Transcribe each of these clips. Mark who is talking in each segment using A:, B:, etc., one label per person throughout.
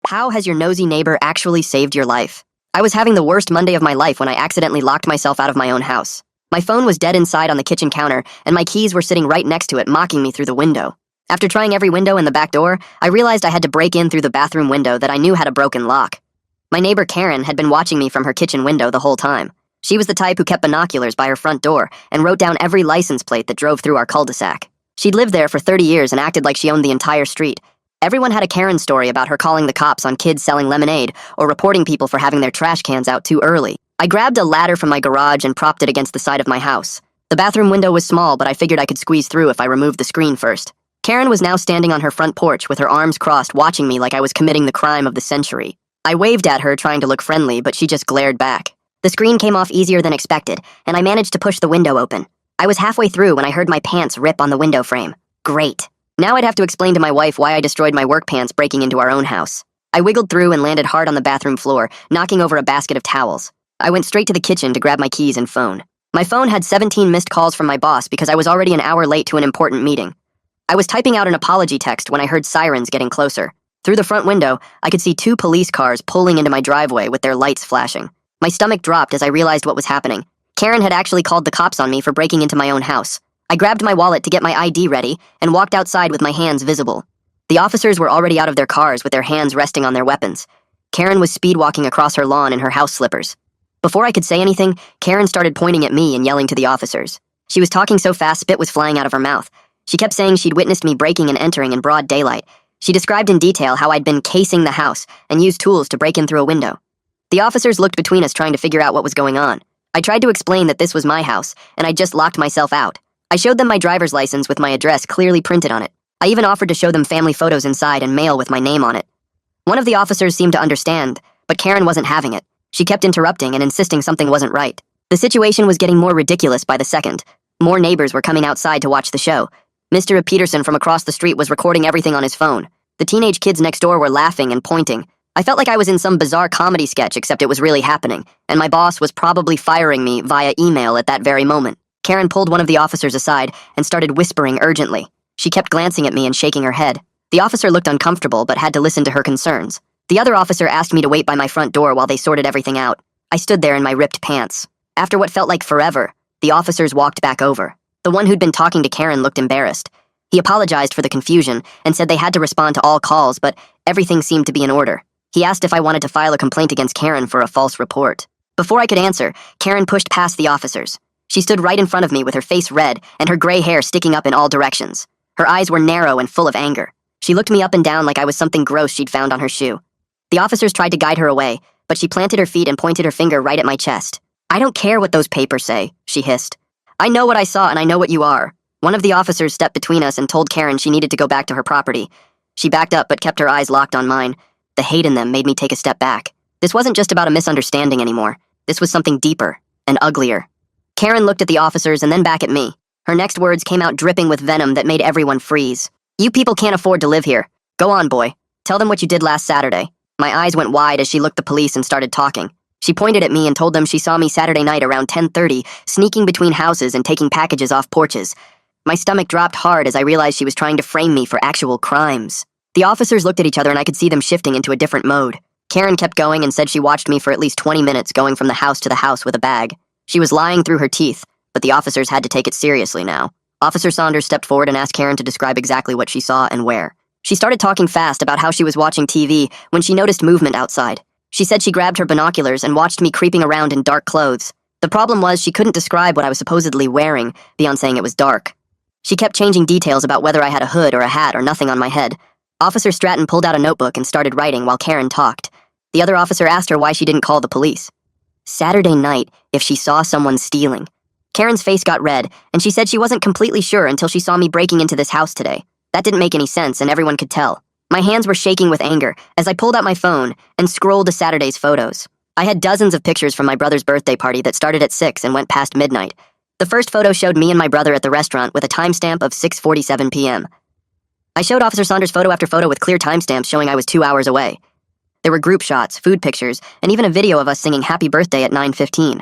A: How has your nosy neighbor actually saved your life? I was having the worst Monday of my life when I accidentally locked myself out of my own house. My phone was dead inside on the kitchen counter, and my keys were sitting right next to it, mocking me through the window. After trying every window and the back door, I realized I had to break in through the bathroom window that I knew had a broken lock. My neighbor Karen had been watching me from her kitchen window the whole time. She was the type who kept binoculars by her front door and wrote down every license plate that drove through our cul-de-sac. She'd lived there for 30 years and acted like she owned the entire street. Everyone had a Karen story about her calling the cops on kids selling lemonade or reporting people for having their trash cans out too early. I grabbed a ladder from my garage and propped it against the side of my house. The bathroom window was small, but I figured I could squeeze through if I removed the screen first. Karen was now standing on her front porch with her arms crossed, watching me like I was committing the crime of the century. I waved at her, trying to look friendly, but she just glared back. The screen came off easier than expected, and I managed to push the window open. I was halfway through when I heard my pants rip on the window frame. Great. Now I'd have to explain to my wife why I destroyed my work pants breaking into our own house. I wiggled through and landed hard on the bathroom floor, knocking over a basket of towels. I went straight to the kitchen to grab my keys and phone. My phone had 17 missed calls from my boss because I was already an hour late to an important meeting. I was typing out an apology text when I heard sirens getting closer. Through the front window, I could see 2 police cars pulling into my driveway with their lights flashing. My stomach dropped as I realized what was happening. Karen had actually called the cops on me for breaking into my own house. I grabbed my wallet to get my ID ready and walked outside with my hands visible. The officers were already out of their cars with their hands resting on their weapons. Karen was speed-walking across her lawn in her house slippers. Before I could say anything, Karen started pointing at me and yelling to the officers. She was talking so fast spit was flying out of her mouth. She kept saying she'd witnessed me breaking and entering in broad daylight. She described in detail how I'd been casing the house and used tools to break in through a window. The officers looked between us trying to figure out what was going on. I tried to explain that this was my house, and I'd just locked myself out. I showed them my driver's license with my address clearly printed on it. I even offered to show them family photos inside and mail with my name on it. One of the officers seemed to understand, but Karen wasn't having it. She kept interrupting and insisting something wasn't right. The situation was getting more ridiculous by the second. More neighbors were coming outside to watch the show. Mr. Peterson from across the street was recording everything on his phone. The teenage kids next door were laughing and pointing. I felt like I was in some bizarre comedy sketch, except it was really happening, and my boss was probably firing me via email at that very moment. Karen pulled one of the officers aside and started whispering urgently. She kept glancing at me and shaking her head. The officer looked uncomfortable but had to listen to her concerns. The other officer asked me to wait by my front door while they sorted everything out. I stood there in my ripped pants. After what felt like forever, the officers walked back over. The one who'd been talking to Karen looked embarrassed. He apologized for the confusion and said they had to respond to all calls, but everything seemed to be in order. He asked if I wanted to file a complaint against Karen for a false report. Before I could answer, Karen pushed past the officers. She stood right in front of me with her face red and her gray hair sticking up in all directions. Her eyes were narrow and full of anger. She looked me up and down like I was something gross she'd found on her shoe. The officers tried to guide her away, but she planted her feet and pointed her finger right at my chest. "I don't care what those papers say," she hissed. "I know what I saw and I know what you are." One of the officers stepped between us and told Karen she needed to go back to her property. She backed up but kept her eyes locked on mine. The hate in them made me take a step back. This wasn't just about a misunderstanding anymore. This was something deeper and uglier. Karen looked at the officers and then back at me. Her next words came out dripping with venom that made everyone freeze. "You people can't afford to live here. Go on, boy. Tell them what you did last Saturday." My eyes went wide as she looked the police and started talking. She pointed at me and told them she saw me Saturday night around 10:30, sneaking between houses and taking packages off porches. My stomach dropped hard as I realized she was trying to frame me for actual crimes. The officers looked at each other and I could see them shifting into a different mode. Karen kept going and said she watched me for at least 20 minutes going from the house to the house with a bag. She was lying through her teeth, but the officers had to take it seriously now. Officer Saunders stepped forward and asked Karen to describe exactly what she saw and where. She started talking fast about how she was watching TV when she noticed movement outside. She said she grabbed her binoculars and watched me creeping around in dark clothes. The problem was she couldn't describe what I was supposedly wearing beyond saying it was dark. She kept changing details about whether I had a hood or a hat or nothing on my head. Officer Stratton pulled out a notebook and started writing while Karen talked. The other officer asked her why she didn't call the police. Saturday night, if she saw someone stealing. Karen's face got red, and she said she wasn't completely sure until she saw me breaking into this house today. That didn't make any sense, and everyone could tell. My hands were shaking with anger as I pulled out my phone and scrolled to Saturday's photos. I had dozens of pictures from my brother's birthday party that started at 6 and went past midnight. The first photo showed me and my brother at the restaurant with a timestamp of 6:47 p.m. I showed Officer Saunders photo after photo with clear timestamps showing I was 2 hours away. There were group shots, food pictures, and even a video of us singing Happy Birthday at 9:15.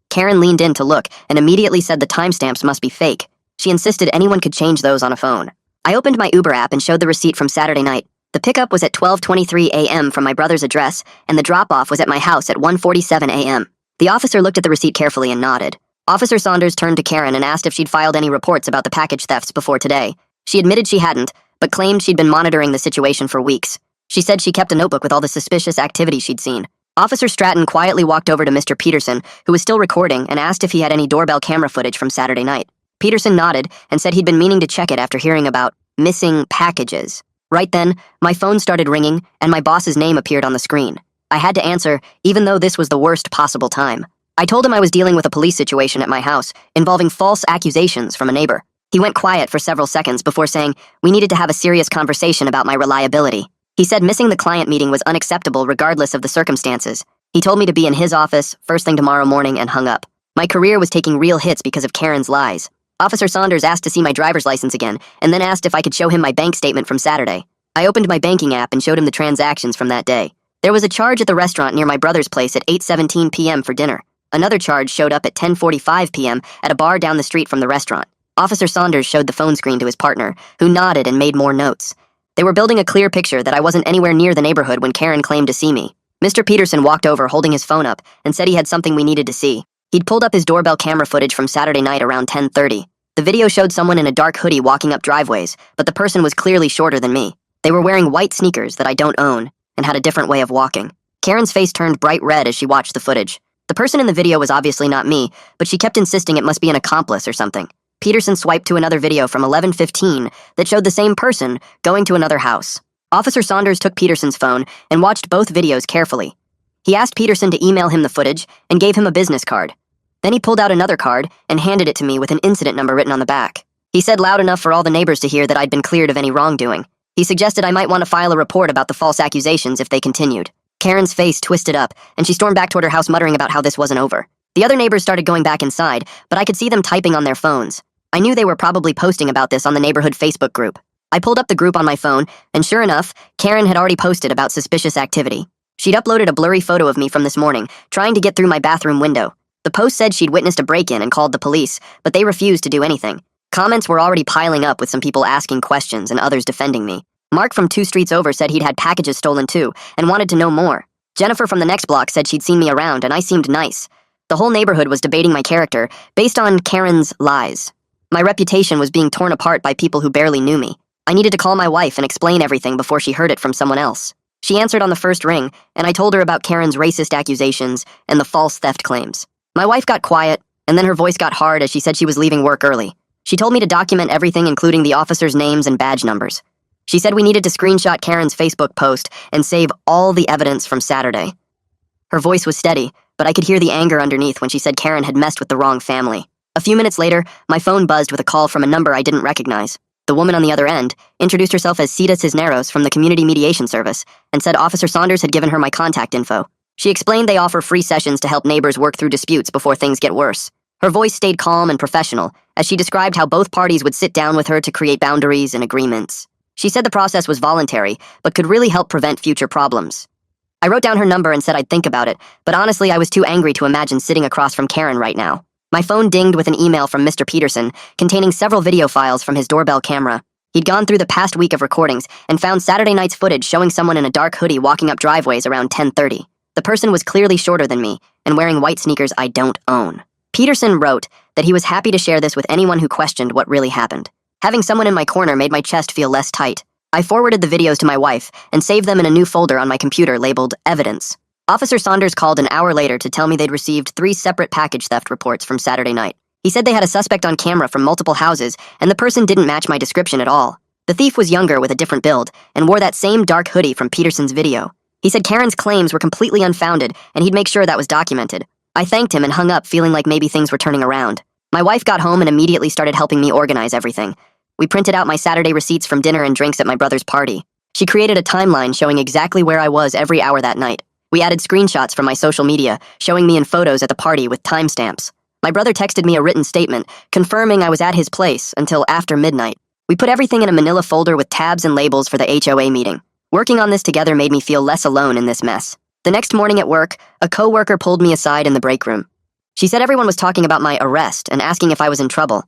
A: Karen leaned in to look and immediately said the timestamps must be fake. She insisted anyone could change those on a phone. I opened my Uber app and showed the receipt from Saturday night. The pickup was at 12:23 a.m. from my brother's address, and the drop-off was at my house at 1:47 a.m. The officer looked at the receipt carefully and nodded. Officer Saunders turned to Karen and asked if she'd filed any reports about the package thefts before today. She admitted she hadn't, but claimed she'd been monitoring the situation for weeks. She said she kept a notebook with all the suspicious activity she'd seen. Officer Stratton quietly walked over to Mr. Peterson, who was still recording, and asked if he had any doorbell camera footage from Saturday night. Peterson nodded and said he'd been meaning to check it after hearing about missing packages. Right then, my phone started ringing, and my boss's name appeared on the screen. I had to answer, even though this was the worst possible time. I told him I was dealing with a police situation at my house, involving false accusations from a neighbor. He went quiet for several seconds before saying we needed to have a serious conversation about my reliability. He said missing the client meeting was unacceptable regardless of the circumstances. He told me to be in his office first thing tomorrow morning and hung up. My career was taking real hits because of Karen's lies. Officer Saunders asked to see my driver's license again, and then asked if I could show him my bank statement from Saturday. I opened my banking app and showed him the transactions from that day. There was a charge at the restaurant near my brother's place at 8:17 p.m. for dinner. Another charge showed up at 10:45 p.m. at a bar down the street from the restaurant. Officer Saunders showed the phone screen to his partner, who nodded and made more notes. They were building a clear picture that I wasn't anywhere near the neighborhood when Karen claimed to see me. Mr. Peterson walked over holding his phone up and said he had something we needed to see. He'd pulled up his doorbell camera footage from Saturday night around 10:30. The video showed someone in a dark hoodie walking up driveways, but the person was clearly shorter than me. They were wearing white sneakers that I don't own and had a different way of walking. Karen's face turned bright red as she watched the footage. The person in the video was obviously not me, but she kept insisting it must be an accomplice or something. Peterson swiped to another video from 11:15 that showed the same person going to another house. Officer Saunders took Peterson's phone and watched both videos carefully. He asked Peterson to email him the footage and gave him a business card. Then he pulled out another card and handed it to me with an incident number written on the back. He said loud enough for all the neighbors to hear that I'd been cleared of any wrongdoing. He suggested I might want to file a report about the false accusations if they continued. Karen's face twisted up, and she stormed back toward her house muttering about how this wasn't over. The other neighbors started going back inside, but I could see them typing on their phones. I knew they were probably posting about this on the neighborhood Facebook group. I pulled up the group on my phone, and sure enough, Karen had already posted about suspicious activity. She'd uploaded a blurry photo of me from this morning, trying to get through my bathroom window. The post said she'd witnessed a break-in and called the police, but they refused to do anything. Comments were already piling up with some people asking questions and others defending me. Mark from 2 streets over said he'd had packages stolen too, and wanted to know more. Jennifer from the next block said she'd seen me around, and I seemed nice. The whole neighborhood was debating my character, based on Karen's lies. My reputation was being torn apart by people who barely knew me. I needed to call my wife and explain everything before she heard it from someone else. She answered on the first ring, and I told her about Karen's racist accusations and the false theft claims. My wife got quiet, and then her voice got hard as she said she was leaving work early. She told me to document everything, including the officers' names and badge numbers. She said we needed to screenshot Karen's Facebook post and save all the evidence from Saturday. Her voice was steady, but I could hear the anger underneath when she said Karen had messed with the wrong family. A few minutes later, my phone buzzed with a call from a number I didn't recognize. The woman on the other end introduced herself as Cita Cisneros from the Community Mediation Service and said Officer Saunders had given her my contact info. She explained they offer free sessions to help neighbors work through disputes before things get worse. Her voice stayed calm and professional as she described how both parties would sit down with her to create boundaries and agreements. She said the process was voluntary, but could really help prevent future problems. I wrote down her number and said I'd think about it, but honestly I was too angry to imagine sitting across from Karen right now. My phone dinged with an email from Mr. Peterson containing several video files from his doorbell camera. He'd gone through the past week of recordings and found Saturday night's footage showing someone in a dark hoodie walking up driveways around 10:30. The person was clearly shorter than me and wearing white sneakers I don't own. Peterson wrote that he was happy to share this with anyone who questioned what really happened. Having someone in my corner made my chest feel less tight. I forwarded the videos to my wife and saved them in a new folder on my computer labeled Evidence. Officer Saunders called an hour later to tell me they'd received 3 separate package theft reports from Saturday night. He said they had a suspect on camera from multiple houses, and the person didn't match my description at all. The thief was younger with a different build and wore that same dark hoodie from Peterson's video. He said Karen's claims were completely unfounded, and he'd make sure that was documented. I thanked him and hung up, feeling like maybe things were turning around. My wife got home and immediately started helping me organize everything. We printed out my Saturday receipts from dinner and drinks at my brother's party. She created a timeline showing exactly where I was every hour that night. We added screenshots from my social media, showing me in photos at the party with timestamps. My brother texted me a written statement, confirming I was at his place until after midnight. We put everything in a manila folder with tabs and labels for the HOA meeting. Working on this together made me feel less alone in this mess. The next morning at work, a coworker pulled me aside in the break room. She said everyone was talking about my arrest and asking if I was in trouble.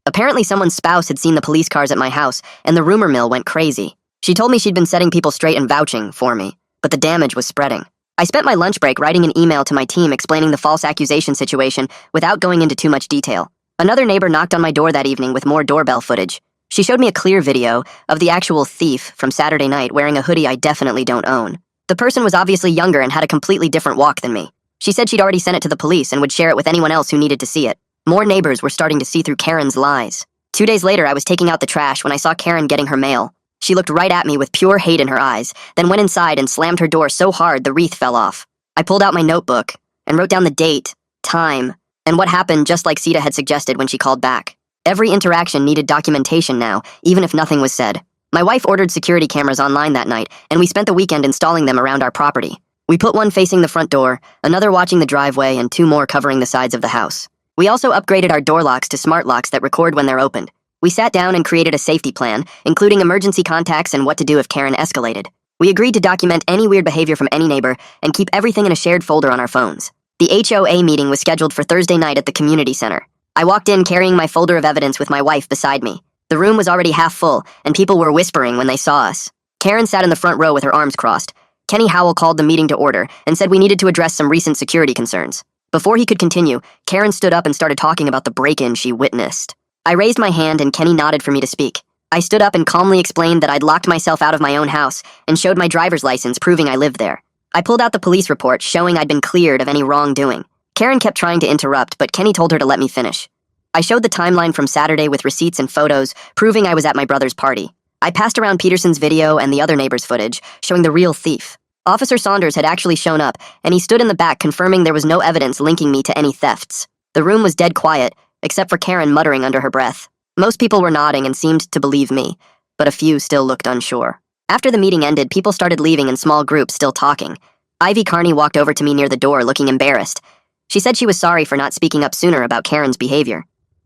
A: Apparently someone's spouse had seen the police cars at my house, and the rumor mill went crazy. She told me she'd been setting people straight and vouching for me, but the damage was spreading. I spent my lunch break writing an email to my team explaining the false accusation situation without going into too much detail. Another neighbor knocked on my door that evening with more doorbell footage. She showed me a clear video of the actual thief from Saturday night wearing a hoodie I definitely don't own. The person was obviously younger and had a completely different walk than me. She said she'd already sent it to the police and would share it with anyone else who needed to see it. More neighbors were starting to see through Karen's lies. 2 days later, I was taking out the trash when I saw Karen getting her mail. She looked right at me with pure hate in her eyes, then went inside and slammed her door so hard the wreath fell off. I pulled out my notebook and wrote down the date, time, and what happened just like Sita had suggested when she called back. Every interaction needed documentation now, even if nothing was said. My wife ordered security cameras online that night, and we spent the weekend installing them around our property. We put one facing the front door, another watching the driveway, and 2 more covering the sides of the house. We also upgraded our door locks to smart locks that record when they're opened. We sat down and created a safety plan, including emergency contacts and what to do if Karen escalated. We agreed to document any weird behavior from any neighbor and keep everything in a shared folder on our phones. The HOA meeting was scheduled for Thursday night at the community center. I walked in carrying my folder of evidence with my wife beside me. The room was already half full, and people were whispering when they saw us. Karen sat in the front row with her arms crossed. Kenny Howell called the meeting to order and said we needed to address some recent security concerns. Before he could continue, Karen stood up and started talking about the break-in she witnessed. I raised my hand and Kenny nodded for me to speak. I stood up and calmly explained that I'd locked myself out of my own house and showed my driver's license proving I lived there. I pulled out the police report showing I'd been cleared of any wrongdoing. Karen kept trying to interrupt, but Kenny told her to let me finish. I showed the timeline from Saturday with receipts and photos proving I was at my brother's party. I passed around Peterson's video and the other neighbor's footage showing the real thief. Officer Saunders had actually shown up, and he stood in the back confirming there was no evidence linking me to any thefts. The room was dead quiet, except for Karen muttering under her breath. Most people were nodding and seemed to believe me, but a few still looked unsure. After the meeting ended, people started leaving in small groups, still talking. Ivy Carney walked over to me near the door, looking embarrassed. She said she was sorry for not speaking up sooner about Karen's behavior.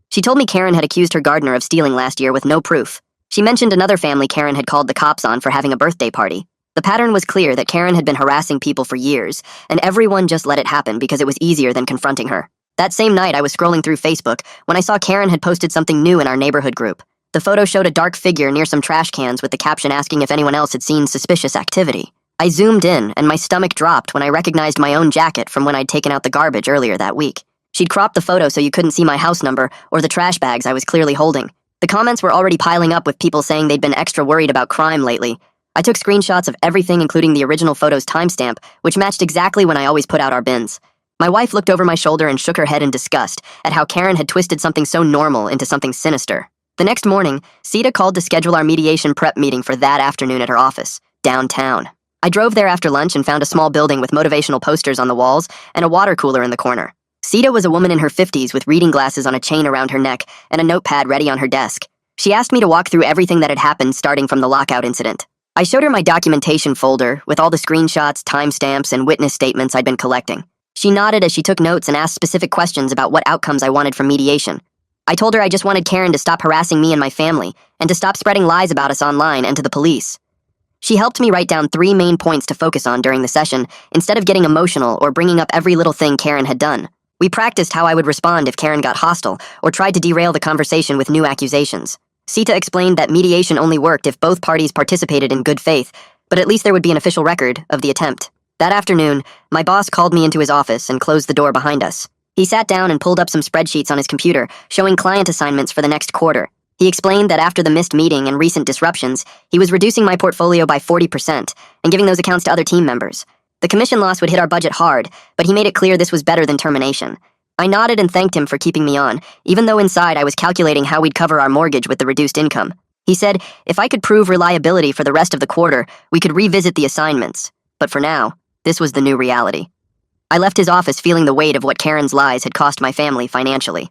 A: She told me Karen had accused her gardener of stealing last year with no proof. She mentioned another family Karen had called the cops on for having a birthday party. The pattern was clear that Karen had been harassing people for years, and everyone just let it happen because it was easier than confronting her. That same night, I was scrolling through Facebook when I saw Karen had posted something new in our neighborhood group. The photo showed a dark figure near some trash cans with the caption asking if anyone else had seen suspicious activity. I zoomed in, and my stomach dropped when I recognized my own jacket from when I'd taken out the garbage earlier that week. She'd cropped the photo so you couldn't see my house number or the trash bags I was clearly holding. The comments were already piling up with people saying they'd been extra worried about crime lately. I took screenshots of everything, including the original photo's timestamp, which matched exactly when I always put out our bins. My wife looked over my shoulder and shook her head in disgust at how Karen had twisted something so normal into something sinister. The next morning, Sita called to schedule our mediation prep meeting for that afternoon at her office, downtown. I drove there after lunch and found a small building with motivational posters on the walls and a water cooler in the corner. Sita was a woman in her 50s with reading glasses on a chain around her neck and a notepad ready on her desk. She asked me to walk through everything that had happened starting from the lockout incident. I showed her my documentation folder with all the screenshots, timestamps, and witness statements I'd been collecting. She nodded as she took notes and asked specific questions about what outcomes I wanted from mediation. I told her I just wanted Karen to stop harassing me and my family and to stop spreading lies about us online and to the police. She helped me write down 3 main points to focus on during the session instead of getting emotional or bringing up every little thing Karen had done. We practiced how I would respond if Karen got hostile or tried to derail the conversation with new accusations. Sita explained that mediation only worked if both parties participated in good faith, but at least there would be an official record of the attempt. That afternoon, my boss called me into his office and closed the door behind us. He sat down and pulled up some spreadsheets on his computer, showing client assignments for the next quarter. He explained that after the missed meeting and recent disruptions, he was reducing my portfolio by 40% and giving those accounts to other team members. The commission loss would hit our budget hard, but he made it clear this was better than termination. I nodded and thanked him for keeping me on, even though inside I was calculating how we'd cover our mortgage with the reduced income. He said if I could prove reliability for the rest of the quarter, we could revisit the assignments. But for now, this was the new reality. I left his office feeling the weight of what Karen's lies had cost my family financially.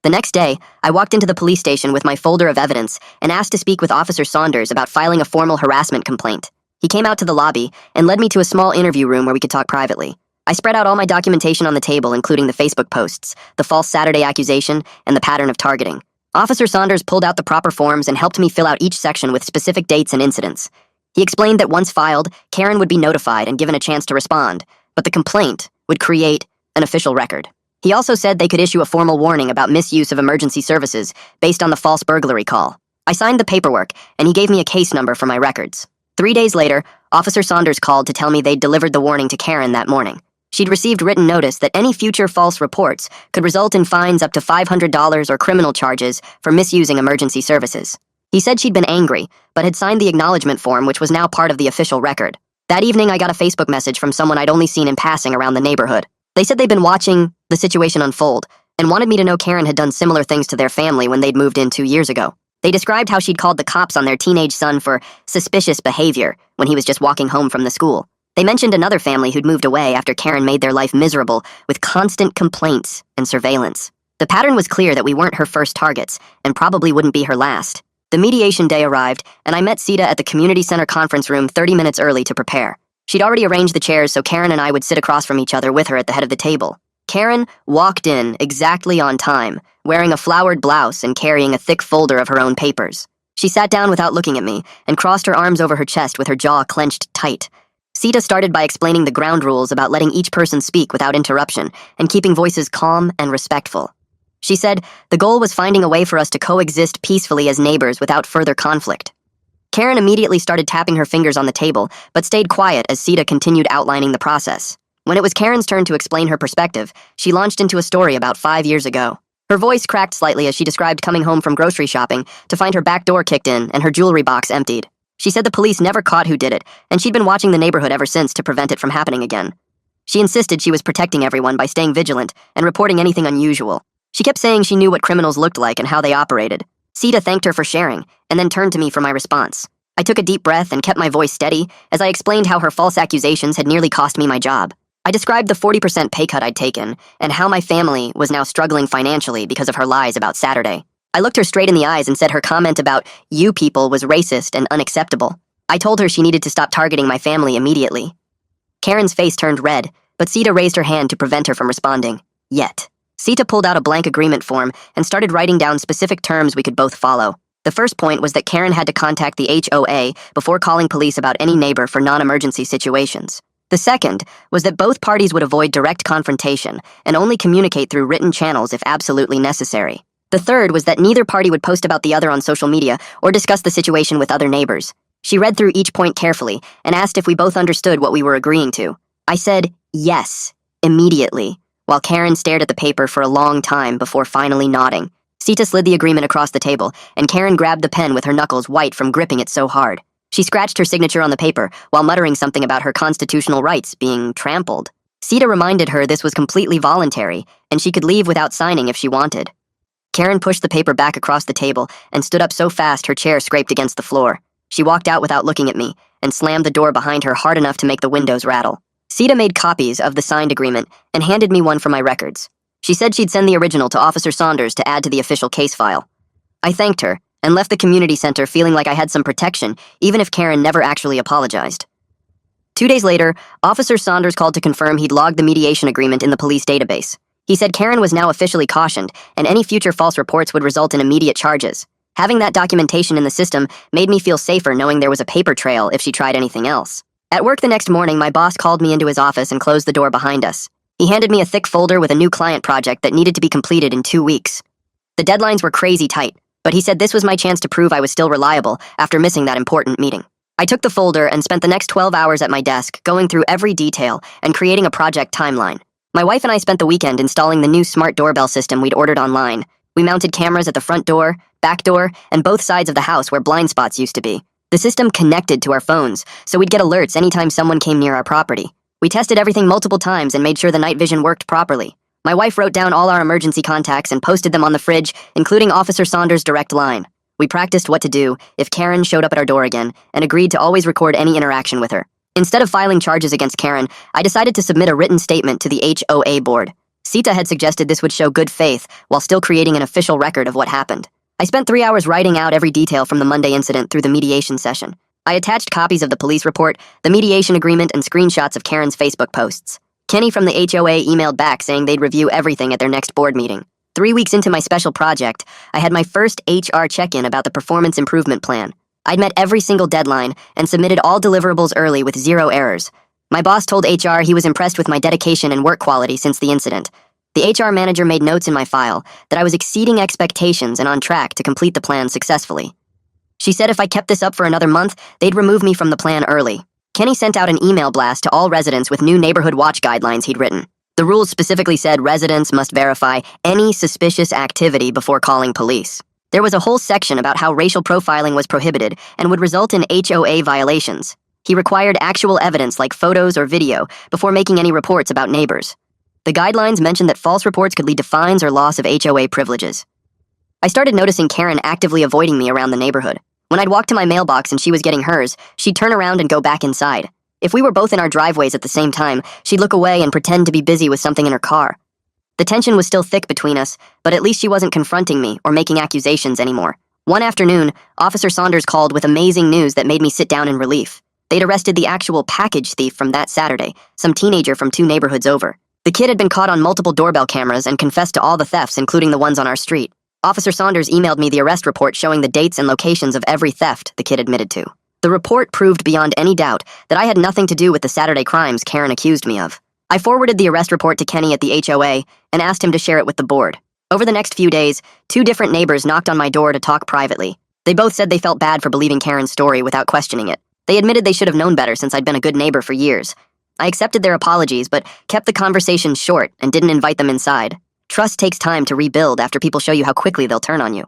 A: The next day, I walked into the police station with my folder of evidence and asked to speak with Officer Saunders about filing a formal harassment complaint. He came out to the lobby and led me to a small interview room where we could talk privately. I spread out all my documentation on the table, including the Facebook posts, the false Saturday accusation, and the pattern of targeting. Officer Saunders pulled out the proper forms and helped me fill out each section with specific dates and incidents. He explained that once filed, Karen would be notified and given a chance to respond, but the complaint would create an official record. He also said they could issue a formal warning about misuse of emergency services based on the false burglary call. I signed the paperwork, and he gave me a case number for my records. 3 days later, Officer Saunders called to tell me they'd delivered the warning to Karen that morning. She'd received written notice that any future false reports could result in fines up to $500 or criminal charges for misusing emergency services. He said she'd been angry, but had signed the acknowledgement form, which was now part of the official record. That evening, I got a Facebook message from someone I'd only seen in passing around the neighborhood. They said they'd been watching the situation unfold and wanted me to know Karen had done similar things to their family when they'd moved in 2 years ago. They described how she'd called the cops on their teenage son for suspicious behavior when he was just walking home from the school. They mentioned another family who'd moved away after Karen made their life miserable with constant complaints and surveillance. The pattern was clear that we weren't her first targets and probably wouldn't be her last. The mediation day arrived, and I met Sita at the community center conference room 30 minutes early to prepare. She'd already arranged the chairs so Karen and I would sit across from each other with her at the head of the table. Karen walked in exactly on time, wearing a flowered blouse and carrying a thick folder of her own papers. She sat down without looking at me and crossed her arms over her chest with her jaw clenched tight. Sita started by explaining the ground rules about letting each person speak without interruption and keeping voices calm and respectful. She said the goal was finding a way for us to coexist peacefully as neighbors without further conflict. Karen immediately started tapping her fingers on the table, but stayed quiet as Sita continued outlining the process. When it was Karen's turn to explain her perspective, she launched into a story about 5 years ago. Her voice cracked slightly as she described coming home from grocery shopping to find her back door kicked in and her jewelry box emptied. She said the police never caught who did it, and she'd been watching the neighborhood ever since to prevent it from happening again. She insisted she was protecting everyone by staying vigilant and reporting anything unusual. She kept saying she knew what criminals looked like and how they operated. Sita thanked her for sharing, and then turned to me for my response. I took a deep breath and kept my voice steady as I explained how her false accusations had nearly cost me my job. I described the 40% pay cut I'd taken, and how my family was now struggling financially because of her lies about Saturday. I looked her straight in the eyes and said her comment about "you people" was racist and unacceptable. I told her she needed to stop targeting my family immediately. Karen's face turned red, but Sita raised her hand to prevent her from responding. Yet. Sita pulled out a blank agreement form and started writing down specific terms we could both follow. The first point was that Karen had to contact the HOA before calling police about any neighbor for non-emergency situations. The second was that both parties would avoid direct confrontation and only communicate through written channels if absolutely necessary. The third was that neither party would post about the other on social media or discuss the situation with other neighbors. She read through each point carefully and asked if we both understood what we were agreeing to. I said, yes, immediately, while Karen stared at the paper for a long time before finally nodding. Sita slid the agreement across the table, and Karen grabbed the pen with her knuckles white from gripping it so hard. She scratched her signature on the paper while muttering something about her constitutional rights being trampled. Sita reminded her this was completely voluntary, and she could leave without signing if she wanted. Karen pushed the paper back across the table and stood up so fast her chair scraped against the floor. She walked out without looking at me and slammed the door behind her hard enough to make the windows rattle. Sita made copies of the signed agreement and handed me one for my records. She said she'd send the original to Officer Saunders to add to the official case file. I thanked her and left the community center feeling like I had some protection, even if Karen never actually apologized. 2 days later, Officer Saunders called to confirm he'd logged the mediation agreement in the police database. He said Karen was now officially cautioned, and any future false reports would result in immediate charges. Having that documentation in the system made me feel safer knowing there was a paper trail if she tried anything else. At work the next morning, my boss called me into his office and closed the door behind us. He handed me a thick folder with a new client project that needed to be completed in 2 weeks. The deadlines were crazy tight, but he said this was my chance to prove I was still reliable after missing that important meeting. I took the folder and spent the next 12 hours at my desk going through every detail and creating a project timeline. My wife and I spent the weekend installing the new smart doorbell system we'd ordered online. We mounted cameras at the front door, back door, and both sides of the house where blind spots used to be. The system connected to our phones, so we'd get alerts anytime someone came near our property. We tested everything multiple times and made sure the night vision worked properly. My wife wrote down all our emergency contacts and posted them on the fridge, including Officer Saunders' direct line. We practiced what to do if Karen showed up at our door again and agreed to always record any interaction with her. Instead of filing charges against Karen, I decided to submit a written statement to the HOA board. Sita had suggested this would show good faith while still creating an official record of what happened. I spent 3 hours writing out every detail from the Monday incident through the mediation session. I attached copies of the police report, the mediation agreement, and screenshots of Karen's Facebook posts. Kenny from the HOA emailed back saying they'd review everything at their next board meeting. 3 weeks into my special project, I had my first HR check-in about the performance improvement plan. I'd met every single deadline and submitted all deliverables early with 0 errors. My boss told HR he was impressed with my dedication and work quality since the incident. The HR manager made notes in my file that I was exceeding expectations and on track to complete the plan successfully. She said if I kept this up for another month, they'd remove me from the plan early. Kenny sent out an email blast to all residents with new neighborhood watch guidelines he'd written. The rules specifically said residents must verify any suspicious activity before calling police. There was a whole section about how racial profiling was prohibited and would result in HOA violations. He required actual evidence like photos or video before making any reports about neighbors. The guidelines mentioned that false reports could lead to fines or loss of HOA privileges. I started noticing Karen actively avoiding me around the neighborhood. When I'd walk to my mailbox and she was getting hers, she'd turn around and go back inside. If we were both in our driveways at the same time, she'd look away and pretend to be busy with something in her car. The tension was still thick between us, but at least she wasn't confronting me or making accusations anymore. One afternoon, Officer Saunders called with amazing news that made me sit down in relief. They'd arrested the actual package thief from that Saturday, some teenager from 2 neighborhoods over. The kid had been caught on multiple doorbell cameras and confessed to all the thefts, including the ones on our street. Officer Saunders emailed me the arrest report showing the dates and locations of every theft the kid admitted to. The report proved beyond any doubt that I had nothing to do with the Saturday crimes Karen accused me of. I forwarded the arrest report to Kenny at the HOA and asked him to share it with the board. Over the next few days, 2 different neighbors knocked on my door to talk privately. They both said they felt bad for believing Karen's story without questioning it. They admitted they should have known better since I'd been a good neighbor for years. I accepted their apologies, but kept the conversation short and didn't invite them inside. Trust takes time to rebuild after people show you how quickly they'll turn on you.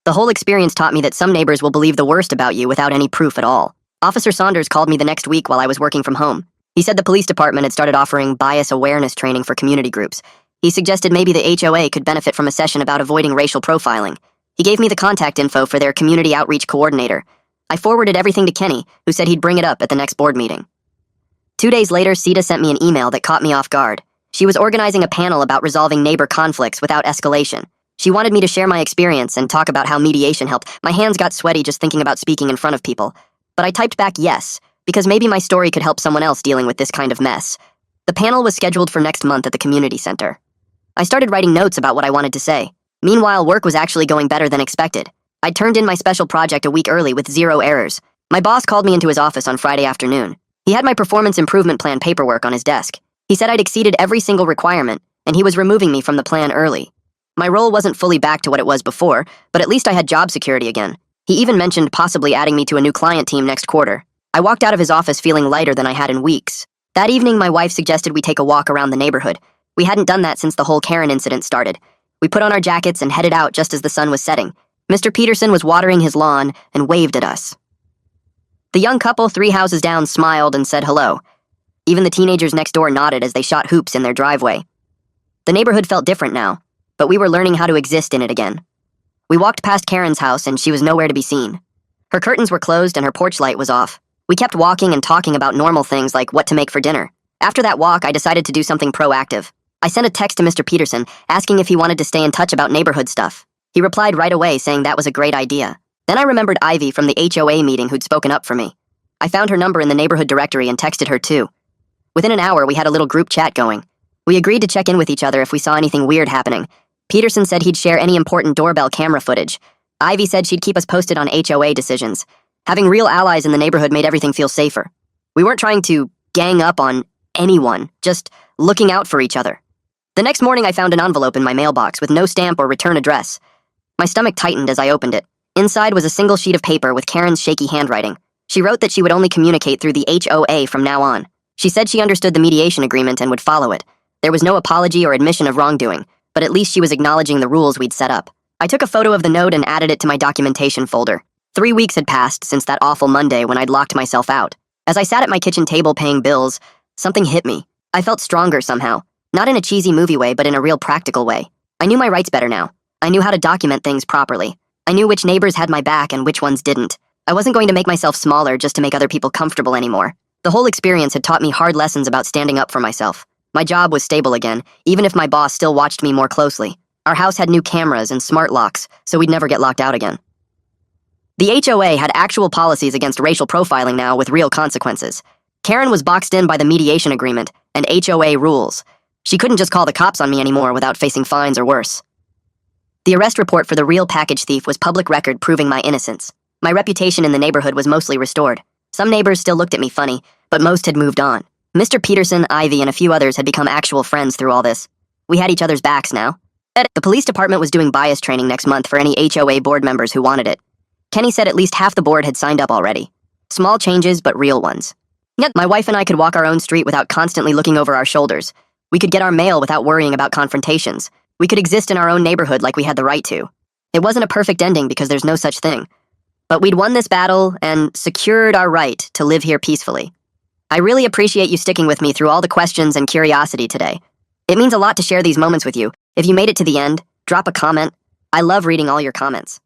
A: The whole experience taught me that some neighbors will believe the worst about you without any proof at all. Officer Saunders called me the next week while I was working from home. He said the police department had started offering bias awareness training for community groups. He suggested maybe the HOA could benefit from a session about avoiding racial profiling. He gave me the contact info for their community outreach coordinator. I forwarded everything to Kenny, who said he'd bring it up at the next board meeting. 2 days later, Sita sent me an email that caught me off guard. She was organizing a panel about resolving neighbor conflicts without escalation. She wanted me to share my experience and talk about how mediation helped. My hands got sweaty just thinking about speaking in front of people. But I typed back yes, because maybe my story could help someone else dealing with this kind of mess. The panel was scheduled for next month at the community center. I started writing notes about what I wanted to say. Meanwhile, work was actually going better than expected. I turned in my special project a week early with 0 errors. My boss called me into his office on Friday afternoon. He had my performance improvement plan paperwork on his desk. He said I'd exceeded every single requirement, and he was removing me from the plan early. My role wasn't fully back to what it was before, but at least I had job security again. He even mentioned possibly adding me to a new client team next quarter. I walked out of his office feeling lighter than I had in weeks. That evening, my wife suggested we take a walk around the neighborhood. We hadn't done that since the whole Karen incident started. We put on our jackets and headed out just as the sun was setting. Mr. Peterson was watering his lawn and waved at us. The young couple 3 houses down smiled and said hello. Even the teenagers next door nodded as they shot hoops in their driveway. The neighborhood felt different now, but we were learning how to exist in it again. We walked past Karen's house and she was nowhere to be seen. Her curtains were closed and her porch light was off. We kept walking and talking about normal things like what to make for dinner. After that walk, I decided to do something proactive. I sent a text to Mr. Peterson asking if he wanted to stay in touch about neighborhood stuff. He replied right away saying that was a great idea. Then I remembered Ivy from the HOA meeting who'd spoken up for me. I found her number in the neighborhood directory and texted her too. Within an hour, we had a little group chat going. We agreed to check in with each other if we saw anything weird happening. Peterson said he'd share any important doorbell camera footage. Ivy said she'd keep us posted on HOA decisions. Having real allies in the neighborhood made everything feel safer. We weren't trying to gang up on anyone, just looking out for each other. The next morning, I found an envelope in my mailbox with no stamp or return address. My stomach tightened as I opened it. Inside was a single sheet of paper with Karen's shaky handwriting. She wrote that she would only communicate through the HOA from now on. She said she understood the mediation agreement and would follow it. There was no apology or admission of wrongdoing, but at least she was acknowledging the rules we'd set up. I took a photo of the note and added it to my documentation folder. 3 weeks had passed since that awful Monday when I'd locked myself out. As I sat at my kitchen table paying bills, something hit me. I felt stronger somehow. Not in a cheesy movie way, but in a real practical way. I knew my rights better now. I knew how to document things properly. I knew which neighbors had my back and which ones didn't. I wasn't going to make myself smaller just to make other people comfortable anymore. The whole experience had taught me hard lessons about standing up for myself. My job was stable again, even if my boss still watched me more closely. Our house had new cameras and smart locks, so we'd never get locked out again. The HOA had actual policies against racial profiling now with real consequences. Karen was boxed in by the mediation agreement and HOA rules. She couldn't just call the cops on me anymore without facing fines or worse. The arrest report for the real package thief was public record proving my innocence. My reputation in the neighborhood was mostly restored. Some neighbors still looked at me funny, but most had moved on. Mr. Peterson, Ivy, and a few others had become actual friends through all this. We had each other's backs now. The police department was doing bias training next month for any HOA board members who wanted it. Kenny said at least half the board had signed up already. Small changes, but real ones. Yet my wife and I could walk our own street without constantly looking over our shoulders. We could get our mail without worrying about confrontations. We could exist in our own neighborhood like we had the right to. It wasn't a perfect ending because there's no such thing. But we'd won this battle and secured our right to live here peacefully. I really appreciate you sticking with me through all the questions and curiosity today. It means a lot to share these moments with you. If you made it to the end, drop a comment. I love reading all your comments.